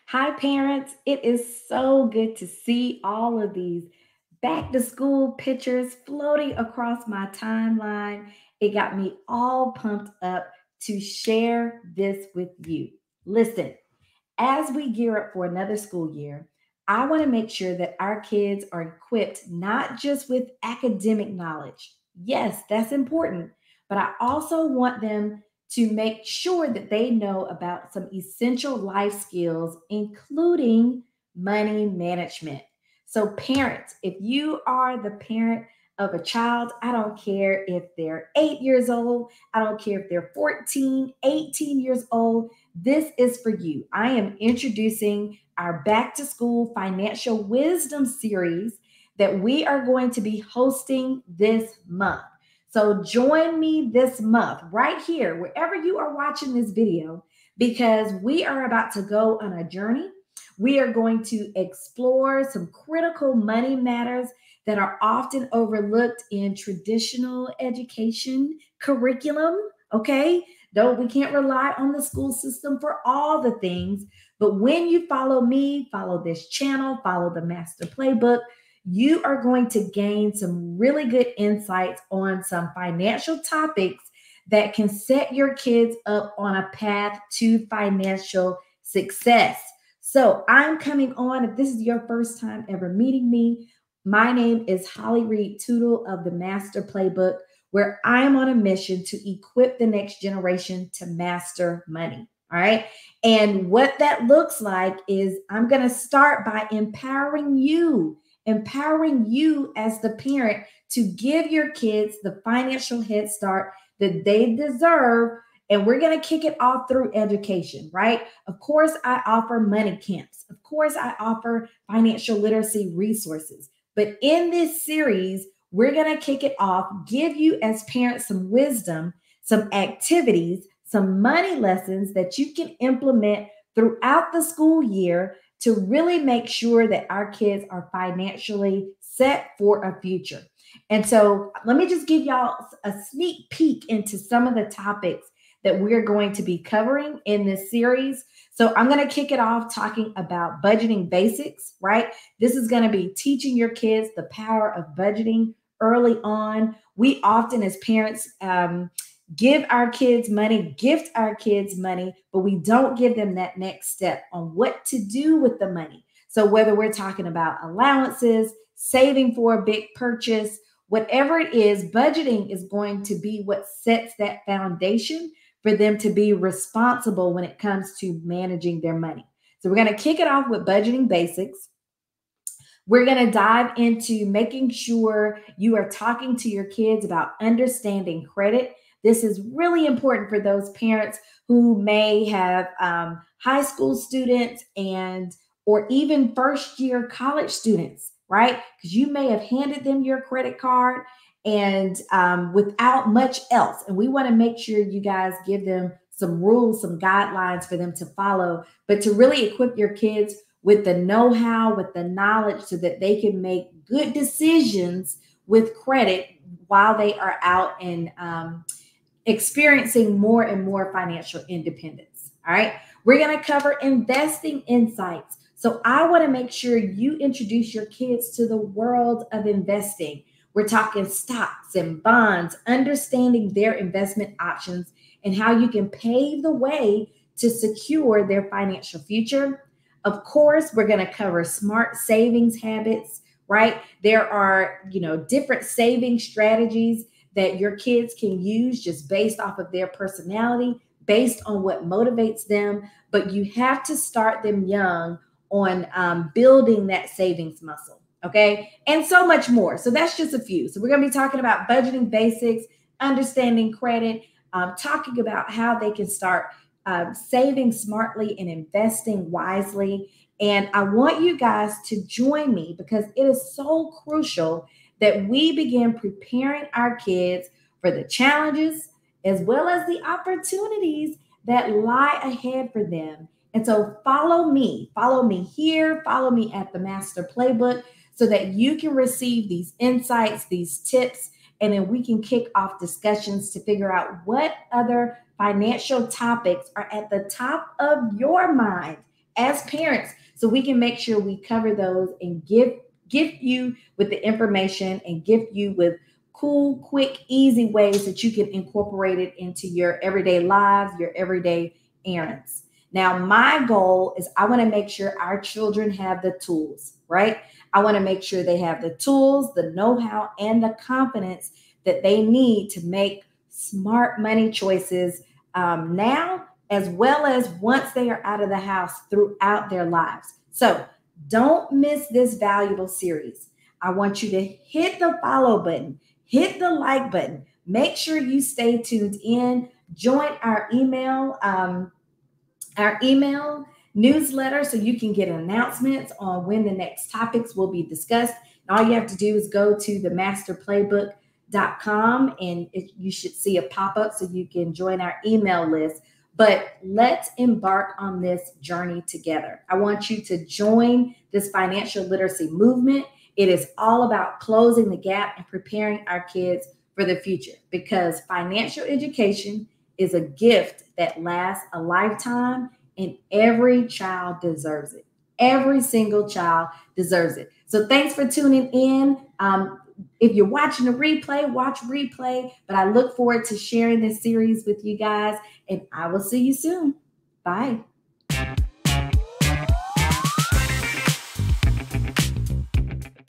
Hi, parents. It is so good to see all of these back to school pictures floating across my timeline. It got me all pumped up to share this with you. Listen, as we gear up for another school year, I want to make sure that our kids are equipped not just with academic knowledge. Yes, that's important, but I also want them to make sure that they know about some essential life skills, including money management. So, parents, if you are the parent of a child, I don't care if they're 8 years old, I don't care if they're 14, 18 years old, this is for you. I am introducing our back to school financial wisdom series that we are going to be hosting this month. So join me this month right here, wherever you are watching this video, because we are about to go on a journey. We are going to explore some critical money matters that are often overlooked in traditional education curriculum. Okay, though we can't rely on the school system for all the things, but when you follow me, follow this channel, follow the Master Playbook, you are going to gain some really good insights on some financial topics that can set your kids up on a path to financial success. So I'm coming on. If this is your first time ever meeting me, my name is Holly Reid of the Master Playbook, where I'm on a mission to equip the next generation to master money. All right. And what that looks like is I'm going to start by empowering you as the parent to give your kids the financial head start that they deserve. And we're going to kick it off through education, right? Of course, I offer money camps. Of course, I offer financial literacy resources. But in this series, we're going to kick it off, give you as parents some wisdom, some activities, some money lessons that you can implement throughout the school year to really make sure that our kids are financially set for a future. And so let me just give y'all a sneak peek into some of the topics that we're going to be covering in this series. So I'm going to kick it off talking about budgeting basics, right? This is going to be teaching your kids the power of budgeting early on. We often, as parents, give our kids money, gift our kids money, but we don't give them that next step on what to do with the money. So whether we're talking about allowances, saving for a big purchase, whatever it is, budgeting is going to be what sets that foundation for them to be responsible when it comes to managing their money. So we're going to kick it off with budgeting basics. We're going to dive into making sure you are talking to your kids about understanding credit. This is really important for those parents who may have high school students or even first year college students, right? Because you may have handed them your credit card and without much else. And we want to make sure you guys give them some rules, some guidelines for them to follow, but to really equip your kids with the know-how, with the knowledge so that they can make good decisions with credit while they are out and experiencing more and more financial independence. All right. We're going to cover investing insights. So I want to make sure you introduce your kids to the world of investing. We're talking stocks and bonds, understanding their investment options and how you can pave the way to secure their financial future. Of course, we're going to cover smart savings habits, right? There are, different saving strategies that your kids can use just based off of their personality, based on what motivates them. But you have to start them young on building that savings muscle, okay? And so much more. So that's just a few. So we're going to be talking about budgeting basics, understanding credit, talking about how they can start saving smartly and investing wisely. And I want you guys to join me because it is so crucial that we begin preparing our kids for the challenges as well as the opportunities that lie ahead for them. And so follow me here, follow me at the Master Playbook so that you can receive these insights, these tips, and then we can kick off discussions to figure out what other financial topics are at the top of your mind as parents, so we can make sure we cover those and gift you with the information and gift you with cool, quick, easy ways that you can incorporate it into your everyday lives, your everyday errands. Now, my goal is I want to make sure our children have the tools, right? I want to make sure they have the tools, the know-how, and the confidence that they need to make smart money choices now, as well as once they are out of the house throughout their lives. So don't miss this valuable series. I want you to hit the follow button, hit the like button. Make sure you stay tuned in. Join our email newsletter so you can get announcements on when the next topics will be discussed. And all you have to do is go to the masterplaybook.com and you should see a pop-up so you can join our email list. But let's embark on this journey together. I want you to join this financial literacy movement. It is all about closing the gap and preparing our kids for the future, because financial education is a gift that lasts a lifetime, and every child deserves it. Every single child deserves it. So thanks for tuning in. If you're watching a replay, watch replay. But I look forward to sharing this series with you guys, and I will see you soon. Bye.